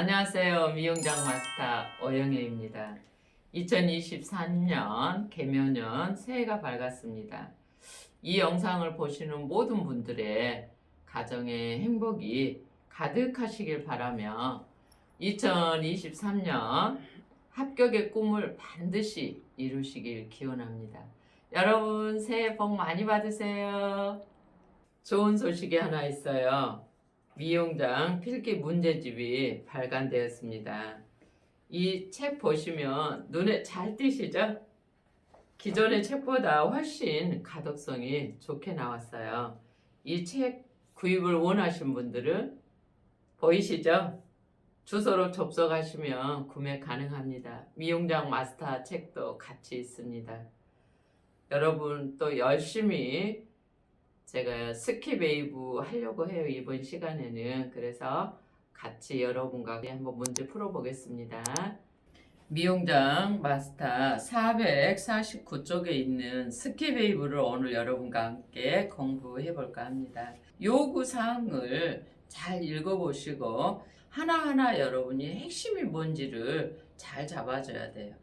안녕하세요. 미용장 마스터 오영애입니다. 2024년 개묘년 새해가 밝았습니다. 이 영상을 보시는 모든 분들의 가정의 행복이 가득하시길 바라며 2023년 합격의 꿈을 반드시 이루시길 기원합니다. 여러분 새해 복 많이 받으세요. 좋은 소식이 하나 있어요. 미용장 필기 문제집이 발간되었습니다. 이 책 보시면 눈에 잘 띄시죠? 기존의 책보다 훨씬 가독성이 좋게 나왔어요. 이 책 구입을 원하신 분들은 보이시죠? 주소로 접속하시면 구매 가능합니다. 미용장 마스터 책도 같이 있습니다. 여러분 또 열심히 제가 스키웨이브 하려고 해요. 이번 시간에는. 그래서 같이 여러분과 한번 문제 풀어보겠습니다. 미용장 마스터 449쪽에 있는 스키웨이브를 오늘 여러분과 함께 공부해 볼까 합니다. 요구사항을 잘 읽어보시고 하나하나 여러분이 핵심이 뭔지를 잘 잡아줘야 돼요.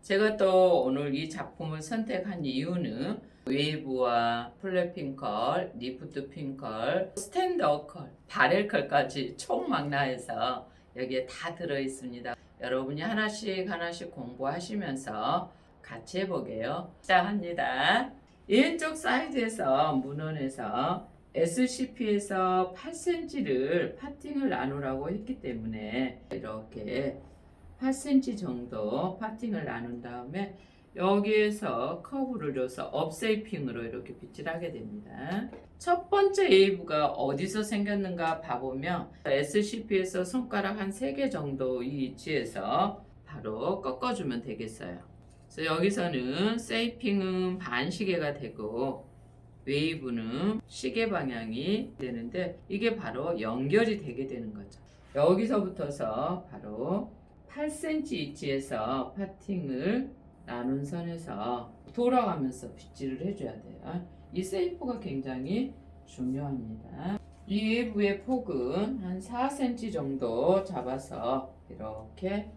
제가 또 오늘 이 작품을 선택한 이유는 웨이브와 플랫핑컬, 리프트 핑컬, 스탠드어컬, 바렐컬까지 총망라해서 여기에 다 들어있습니다. 여러분이 하나씩 공부하시면서 같이 해보게요. 시작합니다. 왼쪽 사이드에서 문헌에서 SCP에서 8cm를 파팅을 나누라고 했기 때문에 이렇게 8cm 정도 파팅을 나눈 다음에 여기에서 커브를 줘서 업세이핑으로 이렇게 빗질 하게 됩니다. 첫 번째 웨이브가 어디서 생겼는가 봐보면 SCP에서 손가락 한 3개 정도 이 위치에서 바로 꺾어주면 되겠어요. 그래서 여기서는 세이핑은 반시계가 되고 웨이브는 시계 방향이 되는데 이게 바로 연결이 되게 되는 거죠. 여기서부터서 바로 8cm 위치에서 파팅을 나눈 선에서 돌아가면서 빗질을 해줘야 돼요. 이 세이프가 굉장히 중요합니다. 이 웨이브의 폭은 한 4cm 정도 잡아서 이렇게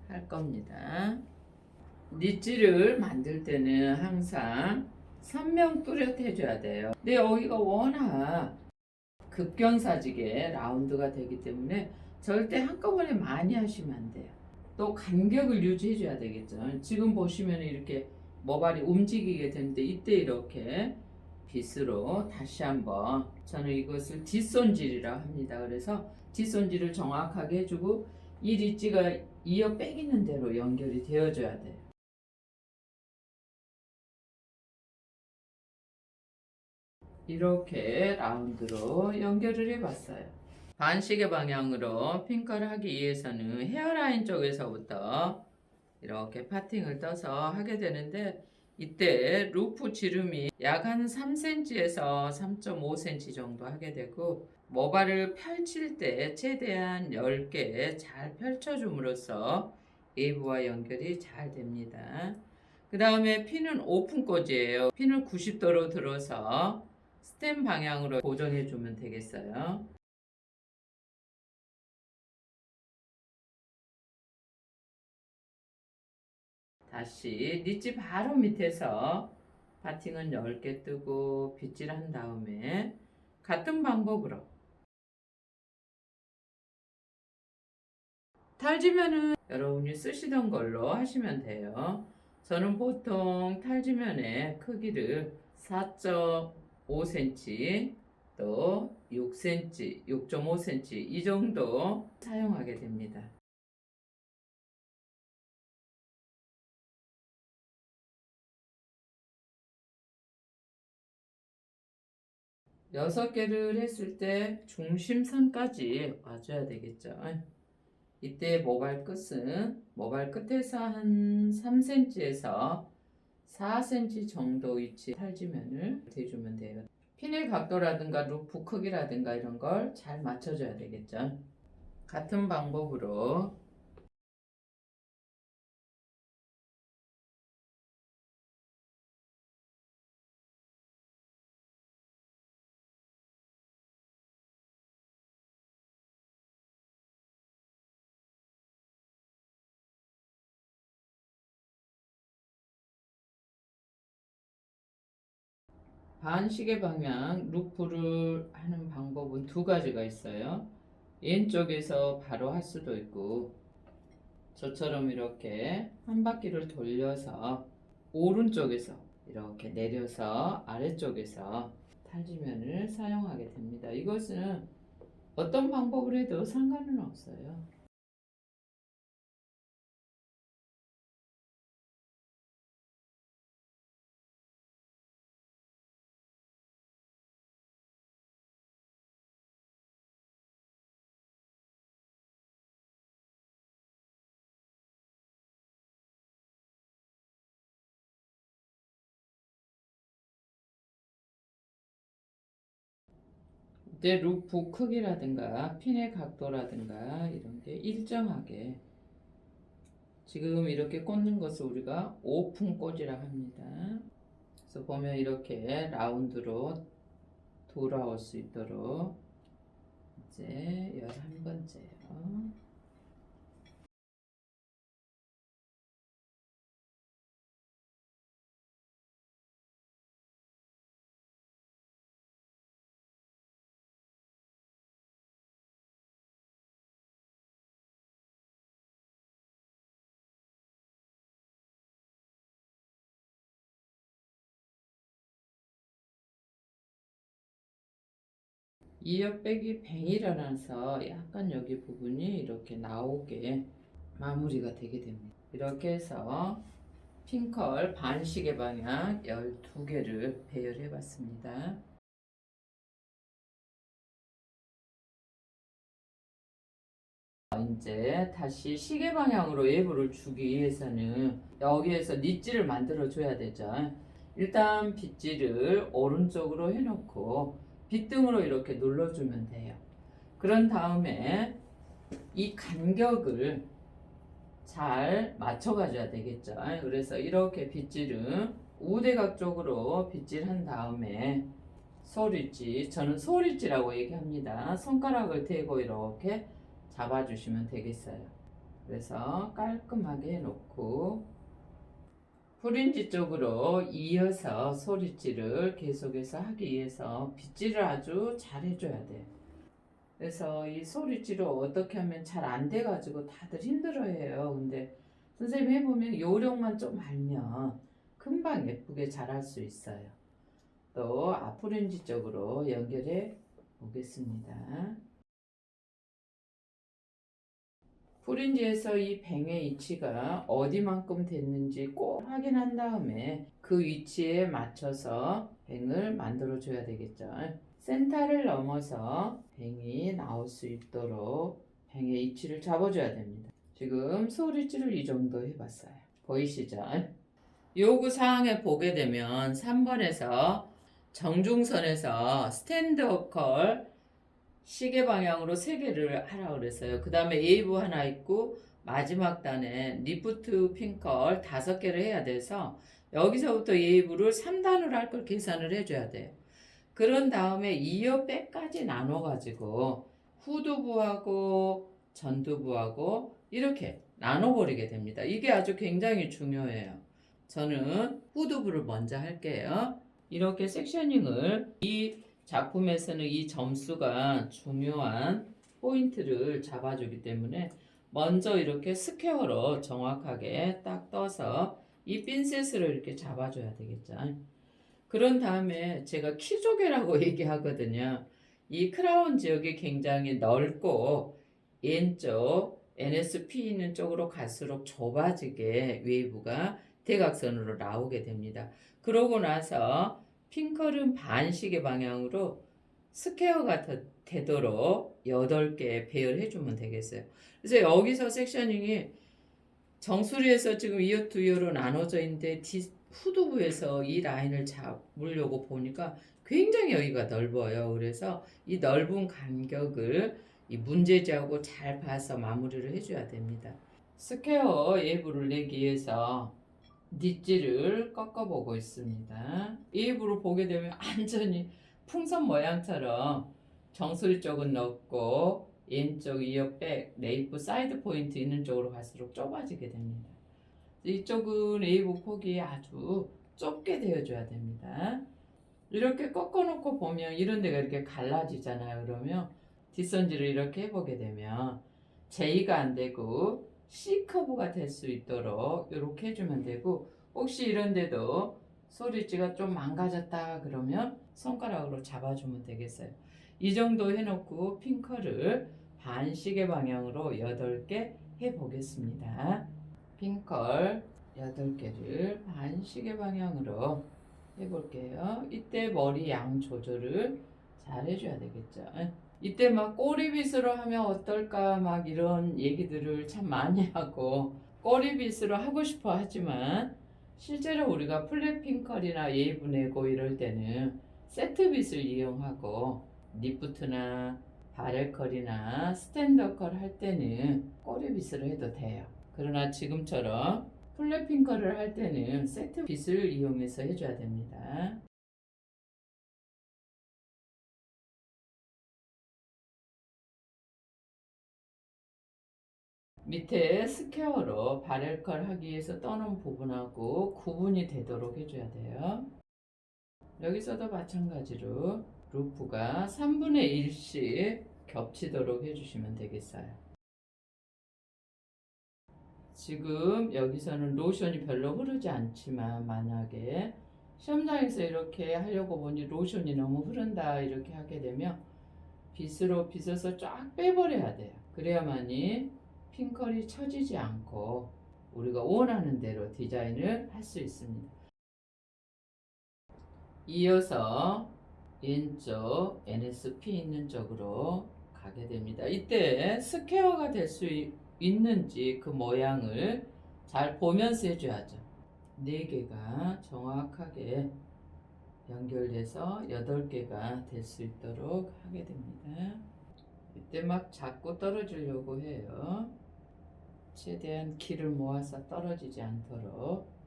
할 겁니다. 릿질을 만들 때는 항상 선명 뚜렷 해줘야 돼요. 근데 여기가 워낙 급견사지게 라운드가 되기 때문에 절대 한꺼번에 많이 하시면 안 돼요. 또 간격을 유지해 줘야 되겠죠. 지금 보시면 이렇게 모발이 움직이게 되는데 이때 이렇게 빗으로 다시 한번 저는 이것을 뒷손질이라고 합니다. 그래서 뒷손질을 정확하게 해주고 이 릿지가 이어 빼기는 대로 연결이 되어줘야 돼요. 이렇게 라운드로 연결을 해봤어요. 반시계 방향으로 핑크를 하기 위해서는 헤어라인 쪽에서부터 이렇게 파팅을 떠서 하게 되는데 이때 루프 지름이 약 한 3cm에서 3.5cm 정도 하게 되고 모발을 펼칠 때 최대한 10개 잘 펼쳐줌으로써 웨이브와 연결이 잘 됩니다. 그 다음에 핀은 오픈 꽂이에요. 핀을 90도로 들어서 스템 방향으로 고정해 주면 되겠어요. 다시 니치 바로 밑에서 파팅은 10개 뜨고 빗질한 다음에 같은 방법으로 탈지면은 여러분이 쓰시던 걸로 하시면 돼요. 저는 보통 탈지면의 크기를 4.5cm 또 6cm, 6.5cm 이 정도 사용하게 됩니다. 6개를 했을 때 중심선까지 와줘야 되겠죠. 이때 모발 끝에서 한 3cm에서 4cm 정도 위치 탈지면을 대주면 돼요. 핀의 각도라든가 루프 크기라든가 이런 걸 잘 맞춰줘야 되겠죠. 같은 방법으로 반시계 방향 루프를 하는 방법은 두 가지가 있어요. 왼쪽에서 바로 할 수도 있고, 저처럼 이렇게 한 바퀴를 돌려서 오른쪽에서 이렇게 내려서 아래쪽에서 탈지면을 사용하게 됩니다. 이것은 어떤 방법을 해도 상관은 없어요. 이제 루프 크기라든가 핀의 각도라든가 이런 게 일정하게, 지금 이렇게 꽂는 것을 우리가 오픈 꽂이라 합니다. 그래서 보면 이렇게 라운드로 돌아올 수 있도록 이제 11번째요. 이어 빼기 뱅이라서 약간 여기 부분이 이렇게 나오게 마무리가 되게 됩니다. 이렇게 해서 핑컬 반시계 방향 12개를 배열해 봤습니다. 이제 다시 시계 방향으로 웨이브를 주기 위해서는 여기에서 릿지를 만들어 줘야 되죠. 일단 빗질을 오른쪽으로 해놓고 빗등으로 이렇게 눌러주면 돼요. 그런 다음에 이 간격을 잘 맞춰가줘야 되겠죠. 그래서 이렇게 빗질은 우대각 쪽으로 빗질한 다음에 소리지, 저는 소리지라고 얘기합니다. 손가락을 대고 이렇게 잡아주시면 되겠어요. 그래서 깔끔하게 놓고 프린지 쪽으로 이어서 소리지를 계속해서 하기 위해서 빗질을 아주 잘 해줘야 돼요. 그래서 이 소리지를 어떻게 하면 잘 안 돼가지고 다들 힘들어해요. 근데 선생님 해보면 요령만 좀 알면 금방 예쁘게 잘 할 수 있어요. 또 앞프린지 쪽으로 연결해 보겠습니다. 프린지에서 이 뱅의 위치가 어디만큼 됐는지 꼭 확인한 다음에 그 위치에 맞춰서 뱅을 만들어 줘야 되겠죠. 센터를 넘어서 뱅이 나올 수 있도록 뱅의 위치를 잡아줘야 됩니다. 지금 소리줄을 이 정도 해봤어요. 보이시죠? 요구사항에 보게 되면 3번에서 정중선에서 스탠드업 컬 시계 방향으로 3개를 하라 그랬어요. 그 다음에 웨이브 하나 있고 마지막 단에 리프트 핑컬 5개를 해야 돼서 여기서부터 웨이브를 3단으로 할 걸 계산을 해줘야 돼요. 그런 다음에 이어 백까지 나눠가지고 후두부하고 전두부하고 이렇게 나눠버리게 됩니다. 이게 아주 굉장히 중요해요. 저는 후두부를 먼저 할게요. 이렇게 섹셔닝을, 이 작품에서는 이 점수가 중요한 포인트를 잡아주기 때문에 먼저 이렇게 스퀘어로 정확하게 딱 떠서 이 핀셋으로 이렇게 잡아줘야 되겠죠. 그런 다음에 제가 키조개라고 얘기하거든요. 이 크라운 지역이 굉장히 넓고 왼쪽 NSP 있는 쪽으로 갈수록 좁아지게 웨이브가 대각선으로 나오게 됩니다. 그러고 나서 핑컬은 반시계 방향으로 스퀘어가 되도록 8개 배열해주면 되겠어요. 그래서 여기서 섹셔닝이 정수리에서 지금 이어 투 이어로 나눠져 있는데 후두부에서 이 라인을 잡으려고 보니까 굉장히 여기가 넓어요. 그래서 이 넓은 간격을 이 문제지하고 잘 봐서 마무리를 해줘야 됩니다. 스퀘어 웨이브를 내기 위해서 닛지를 꺾어보고 있습니다. 웨이브를 보게 되면 완전히 풍선 모양처럼 정수리 쪽은 넓고 왼쪽 이어백 네이프 사이드 포인트 있는 쪽으로 갈수록 좁아지게 됩니다. 이쪽은 웨이브 폭이 아주 좁게 되어줘야 됩니다. 이렇게 꺾어놓고 보면 이런 데가 이렇게 갈라지잖아요. 그러면 뒷선지를 이렇게 해보게 되면 J가 안 되고 C 커브가 될 수 있도록 이렇게 해주면 되고, 혹시 이런 데도 소리지가 좀 망가졌다 그러면 손가락으로 잡아주면 되겠어요. 이 정도 해놓고 핑커를 반시계 방향으로 8개 해보겠습니다. 핑컬 8개를 반시계 방향으로 해볼게요. 이때 머리 양 조절을 잘 해줘야 되겠죠. 이때 막 꼬리빗으로 하면 어떨까 막 이런 얘기들을 참 많이 하고, 꼬리빗으로 하고 싶어 하지만 실제로 우리가 플랫핑컬이나 웨이브 내고 이럴 때는 세트빗을 이용하고, 니프트나 바렐컬이나 스탠더컬 할 때는 꼬리빗으로 해도 돼요. 그러나 지금처럼 플랫핑컬을 할 때는 세트 빗을 이용해서 해줘야 됩니다. 밑에 스퀘어로 바렐컬 하기 위해서 떠는 부분하고 구분이 되도록 해줘야 돼요. 여기서도 마찬가지로 루프가 3분의 1씩 겹치도록 해주시면 되겠어요. 지금 여기서는 로션이 별로 흐르지 않지만, 만약에 시험장에서 이렇게 하려고 보니 로션이 너무 흐른다 이렇게 하게 되면 빗으로 빗어서 쫙 빼버려야 돼요. 그래야만이 핑컬이 처지지 않고 우리가 원하는 대로 디자인을 할 수 있습니다. 이어서 왼쪽 NSP 있는 쪽으로 가게 됩니다. 이때 스퀘어가 될 수 있는지 그 모양을 잘 보면서 해줘야죠. 4개가 정확하게 연결돼서 8개가 될 수 있도록 하게 됩니다. 이때 막 자꾸 떨어지려고 해요. 최대한 기를 모아서 떨어지지 않도록.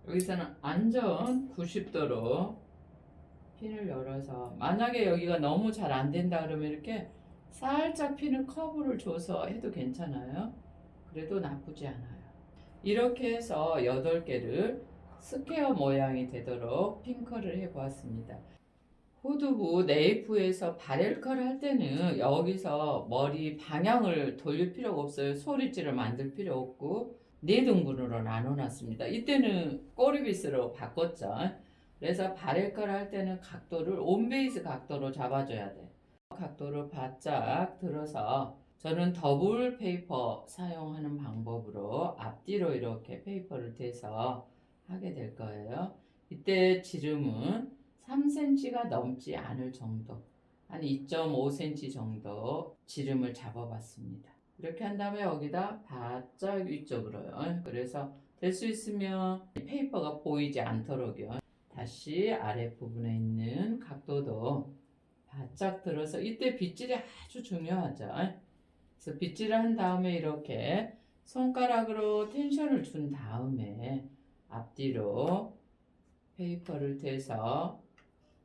여기서는 안전 90도로 핀을 열어서, 만약에 여기가 너무 잘 안 된다 그러면 이렇게 살짝 핀을 커브를 줘서 해도 괜찮아요. 그래도 나쁘지 않아요. 이렇게 해서 8개를 스퀘어 모양이 되도록 핑컬을 해보았습니다. 후두부 네이프에서 바렐컬 할 때는 여기서 머리 방향을 돌릴 필요가 없어요. 소리지를 만들 필요 없고 4등분으로 나눠놨습니다. 이때는 꼬리빗으로 바꿨죠. 그래서 바렐컬 할 때는 각도를 온베이스 각도로 잡아줘야 돼. 각도를 바짝 들어서, 저는 더블 페이퍼 사용하는 방법으로 앞뒤로 이렇게 페이퍼를 대서 하게 될 거예요. 이때 지름은 3cm가 넘지 않을 정도, 한 2.5cm 정도 지름을 잡아봤습니다. 이렇게 한 다음에 여기다 바짝 위쪽으로요. 그래서 될 수 있으면 페이퍼가 보이지 않도록요. 다시 아랫부분에 있는 각도도 바짝 들어서, 이때 빗질이 아주 중요하죠. 그래서 빗질을 한 다음에 이렇게 손가락으로 텐션을 준 다음에 앞뒤로 페이퍼를 대서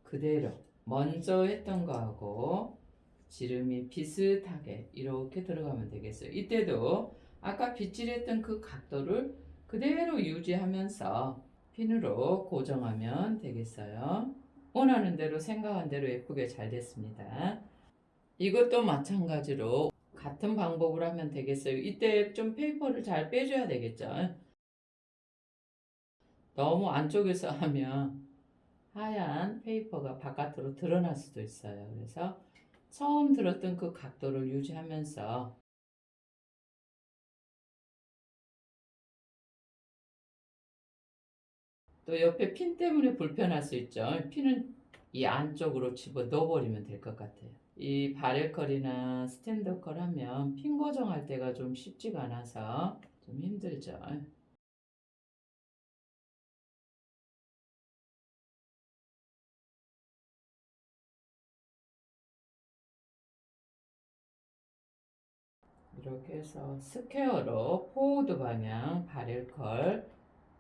그대로 먼저 했던 거하고 지름이 비슷하게 이렇게 들어가면 되겠어요. 이때도 아까 빗질했던 그 각도를 그대로 유지하면서 핀으로 고정하면 되겠어요. 원하는 대로 생각한 대로 예쁘게 잘 됐습니다. 이것도 마찬가지로 같은 방법으로 하면 되겠어요. 이때 좀 페이퍼를 잘 빼줘야 되겠죠. 너무 안쪽에서 하면 하얀 페이퍼가 바깥으로 드러날 수도 있어요. 그래서 처음 들었던 그 각도를 유지하면서, 또 옆에 핀 때문에 불편할 수 있죠. 핀은 이 안쪽으로 집어 넣어버리면 될 것 같아요. 이 바렐컬이나 스탠더컬 하면 핀 고정할 때가 좀 쉽지가 않아서 좀 힘들죠. 이렇게 해서 스퀘어로 포워드 방향 바렐컬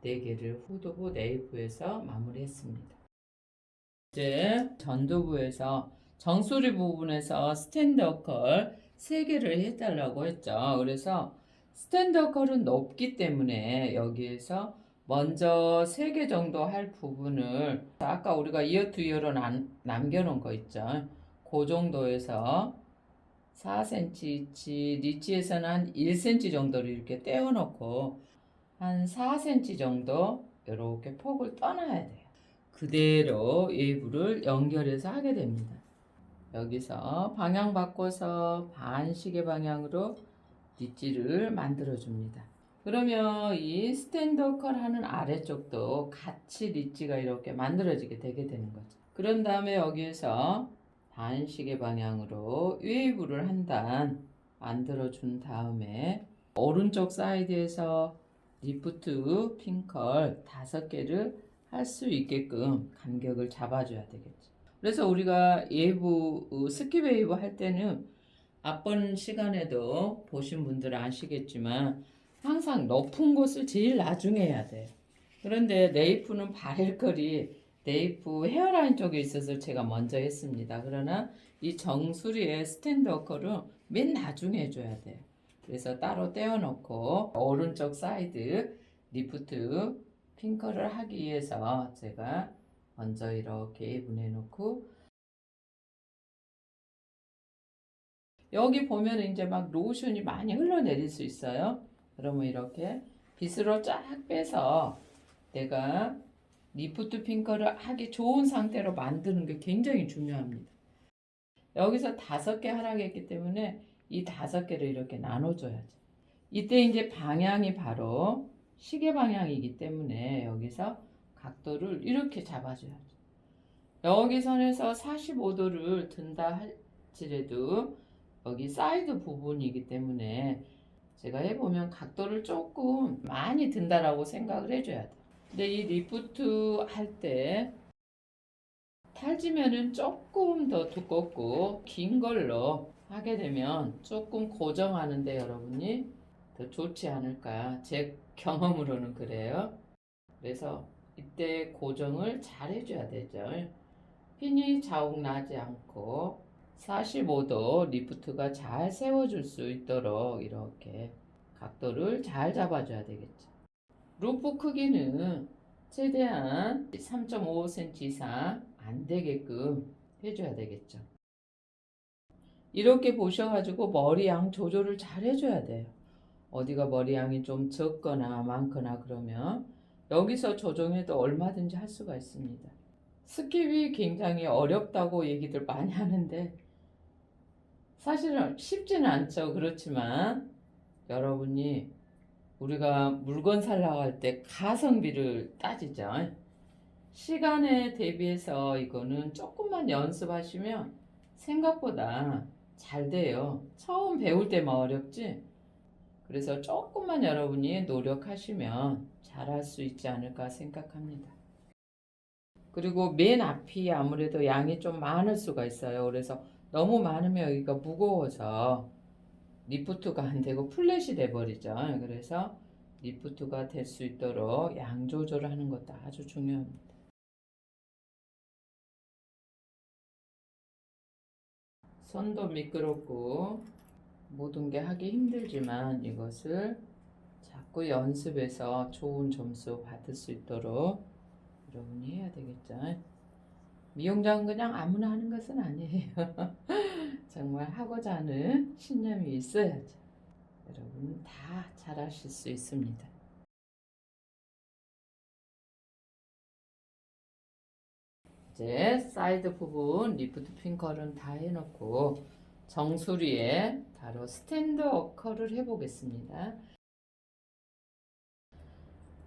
4개를 후두부 네이프에서 마무리했습니다. 이제 전두부에서 정수리 부분에서 스탠드컬 3개를 해달라고 했죠. 그래서 스탠드컬은 높기 때문에 여기에서 먼저 3개 정도 할 부분을 아까 우리가 이어 투 이어로 남겨놓은 거 있죠. 그 정도에서 4cm, 리치에서는 한 1cm 정도를 이렇게 떼어놓고 한 4cm 정도 이렇게 폭을 떠나야 돼요. 그대로 웨이브를 연결해서 하게 됩니다. 여기서 방향 바꿔서 반시계 방향으로 릿지를 만들어 줍니다. 그러면 이 스탠드 컬 하는 아래쪽도 같이 릿지가 이렇게 만들어지게 되게 되는 거죠. 그런 다음에 여기에서 반시계 방향으로 웨이브를 한 단 만들어 준 다음에 오른쪽 사이드에서 리프트 핀컬 5개를 할 수 있게끔 간격을 잡아줘야 되겠죠. 그래서 우리가 웨이브, 스킵 웨이브 할 때는 앞번 시간에도 보신 분들은 아시겠지만 항상 높은 곳을 제일 나중에 해야 돼요. 그런데 네이프는 바렐컬이 네이프 헤어라인 쪽에 있어서 제가 먼저 했습니다. 그러나 이 정수리의 스탠드 컬은 맨 나중에 해줘야 돼요. 그래서 따로 떼어놓고 오른쪽 사이드 리프트 핑커를 하기 위해서 제가 먼저 이렇게 분해놓고 여기 보면 이제 막 로션이 많이 흘러내릴 수 있어요. 그러면 이렇게 빗으로 쫙 빼서 내가 리프트 핑커를 하기 좋은 상태로 만드는 게 굉장히 중요합니다. 여기서 5개 하라고 했기 때문에 이 5개를 이렇게 나눠줘야죠. 이때 이제 방향이 바로 시계 방향이기 때문에 여기서 각도를 이렇게 잡아줘야죠. 여기 선에서 45도를 든다 할지라도 여기 사이드 부분이기 때문에 제가 해보면 각도를 조금 많이 든다라고 생각을 해줘야 돼. 근데 이 리프트 할 때 탈지면은 조금 더 두껍고 긴 걸로 하게 되면 조금 고정하는데 여러분이 더 좋지 않을까. 제 경험으로는 그래요. 그래서 이때 고정을 잘 해줘야 되죠. 핀이 자국 나지 않고 45도 리프트가 잘 세워줄 수 있도록 이렇게 각도를 잘 잡아줘야 되겠죠. 루프 크기는 최대한 3.5cm 이상 안 되게끔 해줘야 되겠죠. 이렇게 보셔가지고 머리 양 조절을 잘 해줘야 돼요. 어디가 머리 양이 좀 적거나 많거나 그러면 여기서 조정해도 얼마든지 할 수가 있습니다. 스킵이 굉장히 어렵다고 얘기들 많이 하는데 사실은 쉽지는 않죠. 그렇지만 여러분이 우리가 물건 살라고 할 때 가성비를 따지죠. 시간에 대비해서 이거는 조금만 연습하시면 생각보다 잘 돼요. 처음 배울 때만 어렵지. 그래서 조금만 여러분이 노력하시면 잘할 수 있지 않을까 생각합니다. 그리고 맨 앞이 아무래도 양이 좀 많을 수가 있어요. 그래서 너무 많으면 여기가 무거워서 리프트가 안 되고 플랫이 돼 버리죠. 그래서 리프트가 될 수 있도록 양 조절을 하는 것도 아주 중요합니다. 손도 미끄럽고 모든 게 하기 힘들지만 이것을 자꾸 연습해서 좋은 점수 받을 수 있도록 여러분이 해야 되겠죠. 미용장은 그냥 아무나 하는 것은 아니에요. 정말 하고자 하는 신념이 있어야죠. 여러분 다 잘하실 수 있습니다. 이제 사이드 부분 리프트 핑컬은 다 해놓고 정수리에 바로 스탠드 어컬을 해보겠습니다.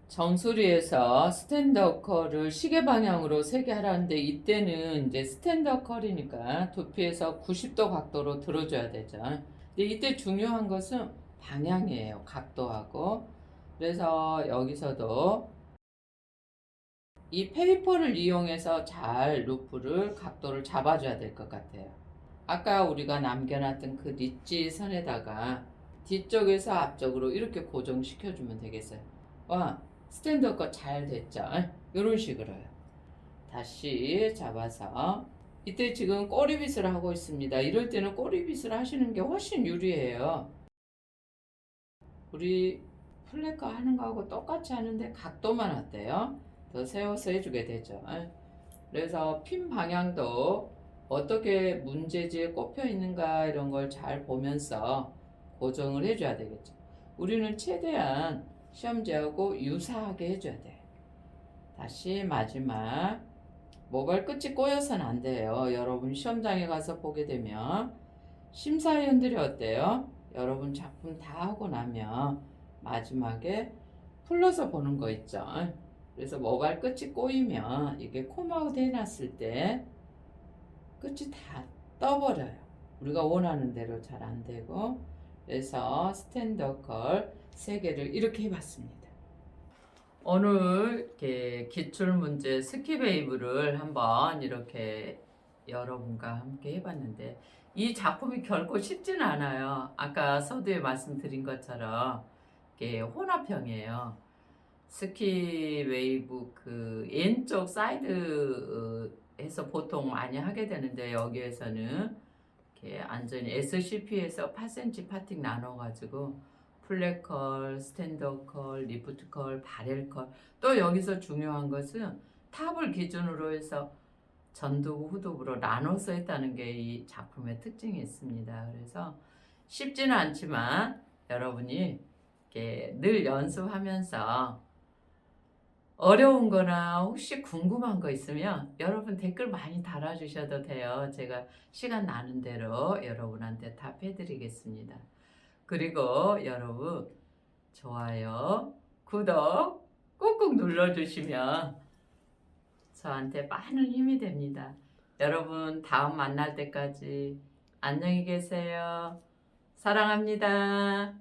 정수리에서 스탠드 어컬을 시계 방향으로 3개 하라는데 이때는 이제 스탠드 어컬이니까 두피에서 90도 각도로 들어줘야 되죠. 근데 이때 중요한 것은 방향이에요. 각도하고. 그래서 여기서도 이 페이퍼를 이용해서 잘 루프를 각도를 잡아줘야 될 것 같아요. 아까 우리가 남겨놨던 그 릿지 선에다가 뒤쪽에서 앞쪽으로 이렇게 고정시켜주면 되겠어요. 와, 스탠드 거 잘 됐죠? 이런 식으로요. 다시 잡아서 이때 지금 꼬리빗을 하고 있습니다. 이럴 때는 꼬리빗을 하시는 게 훨씬 유리해요. 우리 플래커 하는 거하고 똑같이 하는데 각도만 어때요? 더 세워서 해주게 되죠. 그래서 핀 방향도 어떻게 문제지에 꼽혀 있는가 이런 걸 잘 보면서 고정을 해줘야 되겠죠. 우리는 최대한 시험지하고 유사하게 해줘야 돼요. 다시 마지막. 모발 끝이 꼬여서는 안 돼요. 여러분 시험장에 가서 보게 되면 심사위원들이 어때요? 여러분 작품 다 하고 나면 마지막에 풀러서 보는 거 있죠. 그래서 모발 끝이 꼬이면 이게 콤아웃 해놨을 때 끝이 다 떠버려요. 우리가 원하는 대로 잘 안 되고. 그래서 스탠더 컬 3개를 이렇게 해봤습니다. 오늘 이렇게 기출문제 스키베이브를 한번 이렇게 여러분과 함께 해봤는데 이 작품이 결코 쉽지는 않아요. 아까 서두에 말씀드린 것처럼 이게 혼합형이에요. 스키웨이브 그 왼쪽 사이드에서 보통 많이 하게 되는데 여기에서는 이렇게 완전히 SCP에서 8cm 파팅 나눠가지고 플랫컬, 스탠더컬, 리프트컬, 바렐컬. 또 여기서 중요한 것은 탑을 기준으로 해서 전두부, 후두부로 나눠서 했다는 게 이 작품의 특징이 있습니다. 그래서 쉽지는 않지만 여러분이 이렇게 늘 연습하면서 어려운 거나 혹시 궁금한 거 있으면 여러분 댓글 많이 달아주셔도 돼요. 제가 시간 나는 대로 여러분한테 답해 드리겠습니다. 그리고 여러분 좋아요, 구독 꾹꾹 눌러주시면 저한테 많은 힘이 됩니다. 여러분 다음 만날 때까지 안녕히 계세요. 사랑합니다.